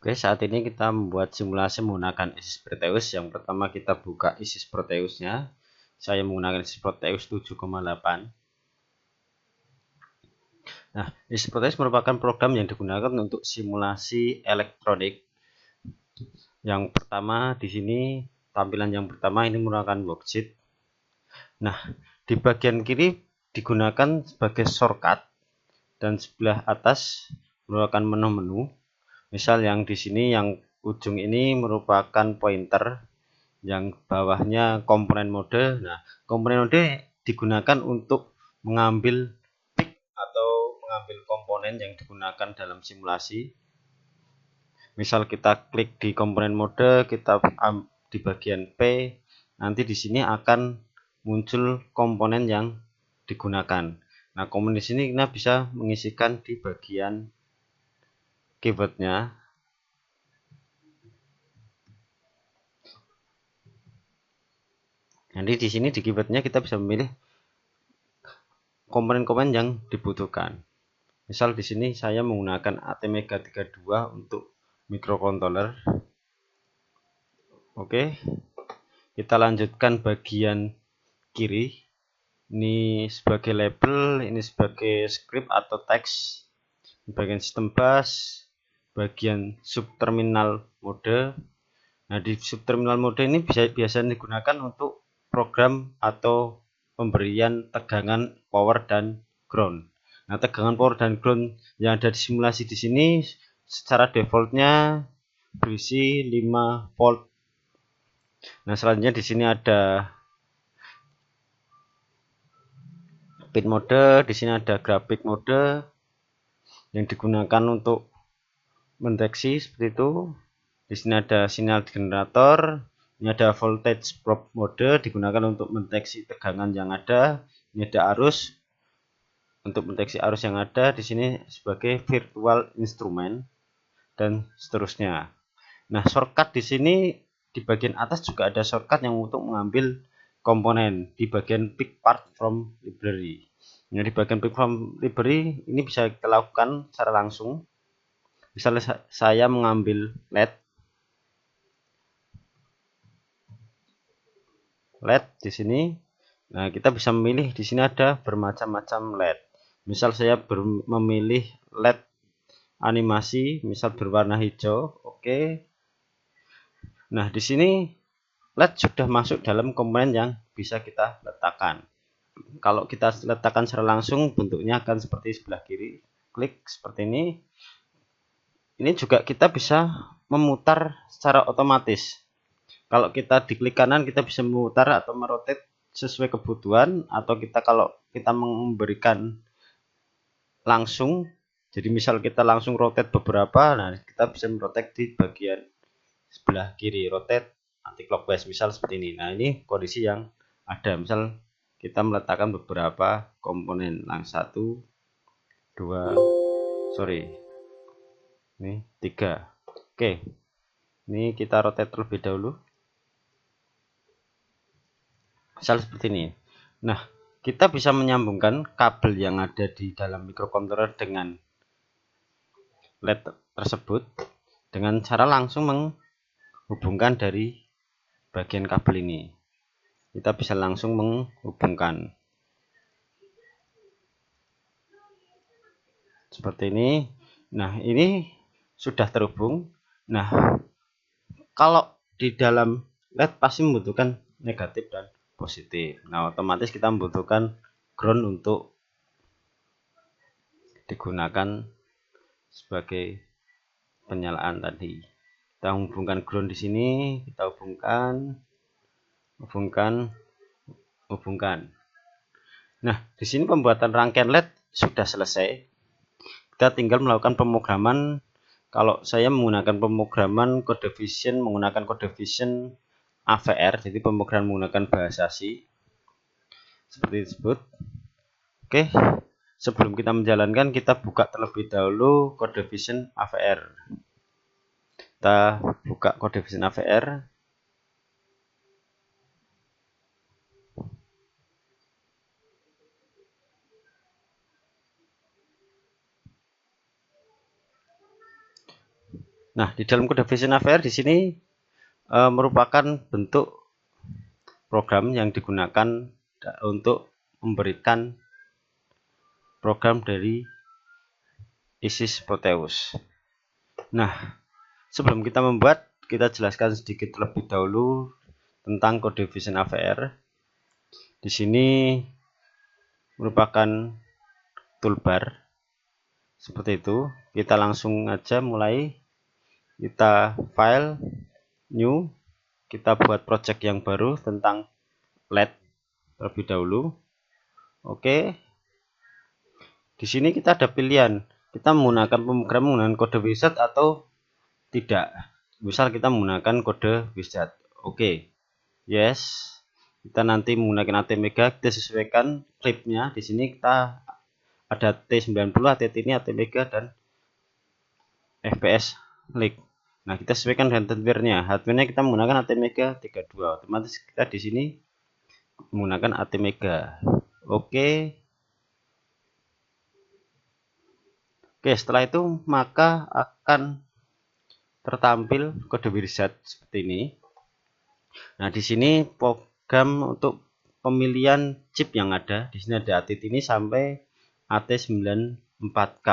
Oke, saat ini kita membuat simulasi menggunakan ISIS Proteus. Yang pertama kita buka ISIS Proteusnya. Saya menggunakan ISIS Proteus 7,8. Nah, ISIS Proteus merupakan program yang digunakan untuk simulasi elektronik. Yang pertama di sini, tampilan yang pertama ini merupakan worksheet. Nah, di bagian kiri digunakan sebagai shortcut dan sebelah atas merupakan menu-menu. Misal yang di sini yang ujung ini merupakan pointer, yang bawahnya komponen mode. Nah, komponen mode digunakan untuk mengambil pick atau mengambil komponen yang digunakan dalam simulasi. Misal kita klik di komponen mode, kita di bagian P, nanti di sini akan muncul komponen yang digunakan. Nah, komponen di sini kita bisa mengisikan di bagian keywordnya. Nanti di sini di keywordnya kita bisa memilih komponen-komponen yang dibutuhkan. Misal di sini saya menggunakan ATmega 32 untuk microcontroller. Oke, kita lanjutkan bagian kiri. Ini sebagai label, ini sebagai script atau teks. Bagian sistem bus, bagian subterminal mode. Nah, di subterminal mode ini biasanya digunakan untuk program atau pemberian tegangan power dan ground. Nah, tegangan power dan ground yang ada di simulasi di sini secara defaultnya berisi 5 volt. Nah, selanjutnya di sini ada pin mode, di sini ada grafik mode yang digunakan untuk mendeteksi seperti itu. Di sini ada sinyal generator. Ini ada voltage probe mode digunakan untuk mendeteksi tegangan yang ada. Ini ada arus untuk mendeteksi arus yang ada. Di sini sebagai virtual instrument dan seterusnya. Nah, shortcut di sini di bagian atas juga ada shortcut yang untuk mengambil komponen di bagian pick part from library. Nah, di bagian pick from library ini bisa kita lakukan secara langsung. Misalnya saya mengambil LED di sini. Nah, kita bisa memilih di sini ada bermacam-macam LED. Misal saya memilih LED animasi, misal berwarna hijau. Oke. Nah, di sini LED sudah masuk dalam komponen yang bisa kita letakkan. Kalau kita letakkan secara langsung, bentuknya akan seperti sebelah kiri. Klik seperti ini. Ini juga kita bisa memutar secara otomatis. Kalau kita diklik kanan, kita bisa memutar atau merotate sesuai kebutuhan, atau kalau kita memberikan langsung, jadi misal kita langsung rotate beberapa, nah kita bisa merotate di bagian sebelah kiri, rotate anti clockwise misal seperti ini. Nah, ini kondisi yang ada, misal kita meletakkan beberapa komponen, satu, dua, sorry, ini tiga. Oke, ini kita rotate terlebih dahulu, misal seperti ini. Nah, kita bisa menyambungkan kabel yang ada di dalam microcontroller dengan LED tersebut dengan cara langsung menghubungkan dari bagian kabel ini. Kita bisa langsung menghubungkan seperti ini. Nah, ini sudah terhubung. Nah, kalau di dalam LED pasti membutuhkan negatif dan positif. Nah, otomatis kita membutuhkan ground untuk digunakan sebagai penyalaan tadi. Kita hubungkan ground di sini, kita hubungkan. Nah, di sini pembuatan rangkaian LED sudah selesai. Kita tinggal melakukan pemrograman. Kalau saya menggunakan pemrograman kode vision menggunakan kode vision AVR, jadi pemrograman menggunakan bahasa C seperti disebut. Oke, sebelum kita menjalankan, kita buka terlebih dahulu kode vision AVR. Kita buka kode vision AVR. Nah, di dalam kode Vision AVR di sini merupakan bentuk program yang digunakan untuk memberikan program dari ISIS Proteus. Nah, sebelum kita membuat, kita jelaskan sedikit terlebih dahulu tentang kode Vision AVR. Di sini merupakan toolbar seperti itu. Kita langsung aja mulai, kita file new, kita buat project yang baru tentang LED terlebih dahulu. Oke, di sini kita ada pilihan, kita menggunakan pemrograman menggunakan kode wizard atau tidak. Misal kita menggunakan kode wizard. Oke, yes. Kita nanti menggunakan ATmega, kita sesuaikan clipnya. Di sini kita ada T90, ATTini, ATmega, dan FPS Link. Nah, kita sesuaikan dengan hardware-nya. Hardware-nya kita menggunakan ATmega 32. Otomatis kita di sini menggunakan ATmega. Oke. Oke, setelah itu maka akan tertampil kode wizard seperti ini. Nah, di sini program untuk pemilihan chip yang ada. Di sini ada ATTini sampai AT94K.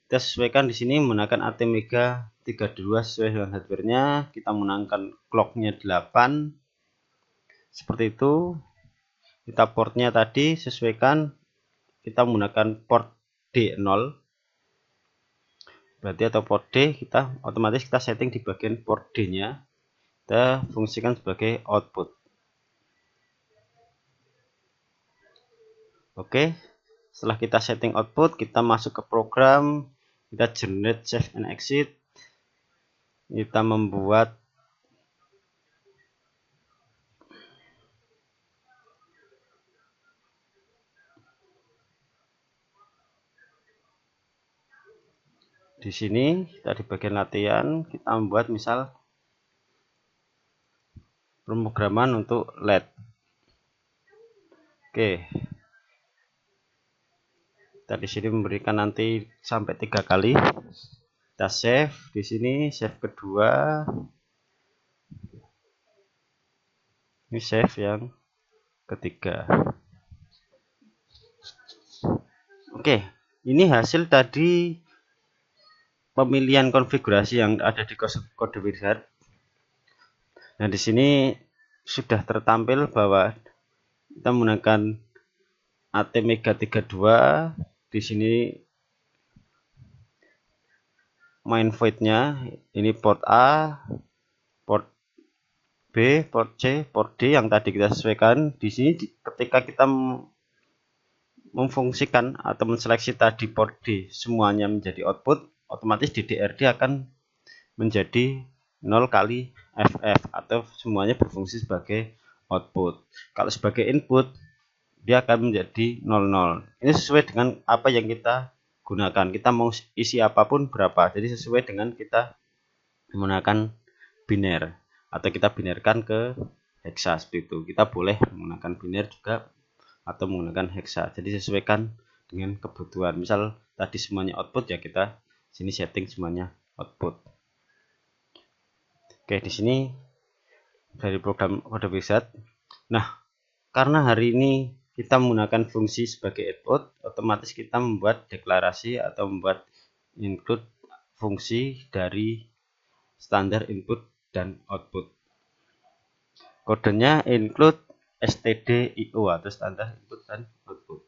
Kita sesuaikan di sini menggunakan ATmega 32 sesuai dengan hardware-nya. Kita menggunakan clock-nya 8. Seperti itu. Kita portnya tadi sesuaikan, kita menggunakan port D0. Berarti atau port D, kita otomatis kita setting di bagian port D-nya. Kita fungsikan sebagai output. Oke, setelah kita setting output, kita masuk ke program, kita generate save and exit. Kita membuat di sini, kita di bagian latihan, kita membuat misal pemrograman untuk LED. Oke, kita di sini memberikan nanti sampai 3 kali. Kita save di sini, save kedua. Ini save yang ketiga. Oke, ini hasil tadi pemilihan konfigurasi yang ada di kode wizard. Nah, di sini sudah tertampil bahwa kita menggunakan ATmega 32. Di sini main void-nya ini port A, port B, port C, port D yang tadi kita sesuaikan. Di sini ketika kita memfungsikan atau menseleksi tadi port D semuanya menjadi output, otomatis DDRD akan menjadi 0 kali FF atau semuanya berfungsi sebagai output. Kalau sebagai input, dia akan menjadi 00. Ini sesuai dengan apa yang kita gunakan. Kita mau isi apapun berapa. Jadi sesuai dengan kita menggunakan biner atau kita binerkan ke hexa seperti itu. Kita boleh menggunakan biner juga atau menggunakan hexa. Jadi sesuaikan dengan kebutuhan. Misal tadi semuanya output, ya kita sini setting semuanya output. Oke, di sini dari program kode wizard. Nah, karena hari ini kita menggunakan fungsi sebagai input, otomatis kita membuat deklarasi atau membuat include fungsi dari standar input dan output. Kodenya include stdio atau standar input dan output.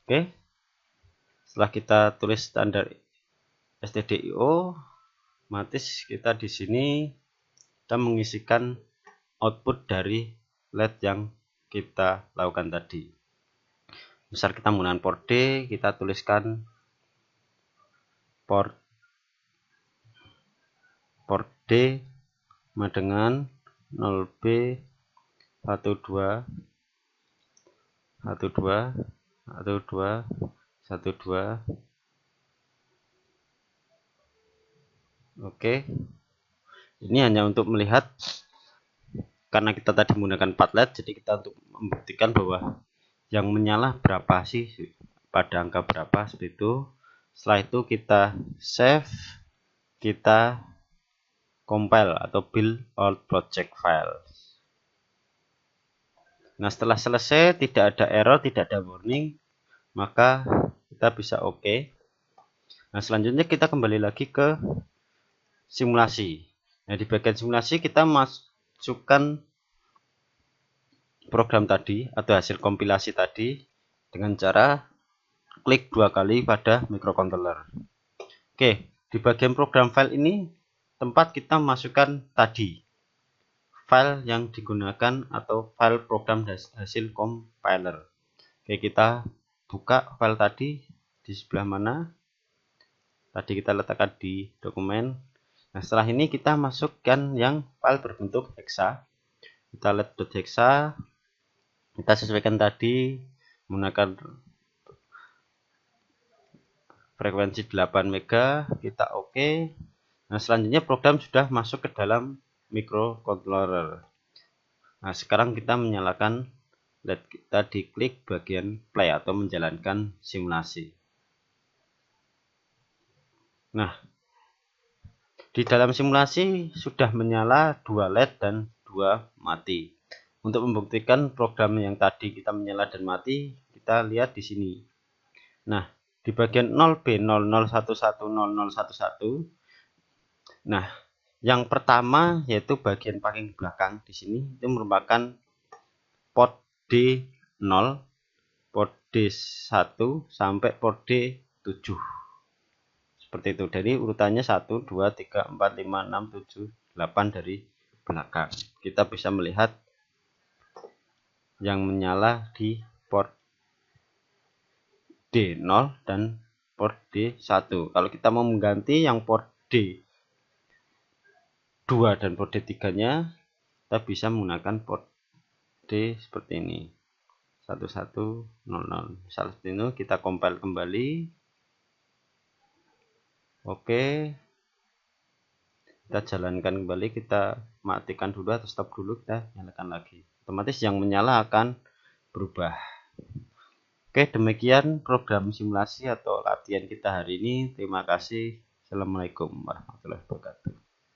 Oke, setelah kita tulis standar stdio, otomatis kita di sini kita mengisikan output dari LED yang kita lakukan tadi. Misal kita menggunakan port D, kita tuliskan port D sama dengan 0B 12 12 12 12. Oke, ini hanya untuk melihat karena kita tadi menggunakan 4 LED, jadi kita untuk membuktikan bahwa yang menyala berapa sih, pada angka berapa, seperti itu. Setelah itu kita save, kita compile atau build all project file. Nah, setelah selesai, tidak ada error, tidak ada warning, maka kita bisa OK. Nah, selanjutnya kita kembali lagi ke simulasi. Nah, di bagian simulasi kita masukkan program tadi atau hasil kompilasi tadi dengan cara klik 2 kali pada microcontroller. Oke, di bagian program file ini tempat kita masukkan tadi file yang digunakan atau file program hasil compiler. Oke, kita buka file tadi di sebelah mana. Tadi kita letakkan di dokumen. Nah, setelah ini kita masukkan yang file berbentuk hexa. Kita lihat .hexa. Kita sesuaikan tadi menggunakan frekuensi 8 mega, kita OK. Nah, selanjutnya program sudah masuk ke dalam microcontroller. Nah, sekarang kita menyalakan LED, kita diklik bagian play atau menjalankan simulasi. Nah, di dalam simulasi sudah menyala 2 LED dan 2 mati. Untuk membuktikan program yang tadi kita menyala dan mati, kita lihat di sini. Nah, di bagian 0B00110011. Nah, yang pertama yaitu bagian paling belakang di sini itu merupakan port D0, port D1 sampai port D7. Seperti itu. Jadi urutannya 1 2 3 4 5 6 7 8 dari belakang. Kita bisa melihat yang menyala di port D0 dan port D1. Kalau kita mau mengganti yang port D2 dan port D3-nya, kita bisa menggunakan port D seperti ini. 1100. Misalnya seperti ini, kita compile kembali. Oke. Kita jalankan kembali, kita matikan dulu atau stop dulu, kita nyalakan lagi. Otomatis yang menyala akan berubah. Oke, demikian program simulasi atau latihan kita hari ini. Terima kasih. Assalamualaikum warahmatullahi wabarakatuh.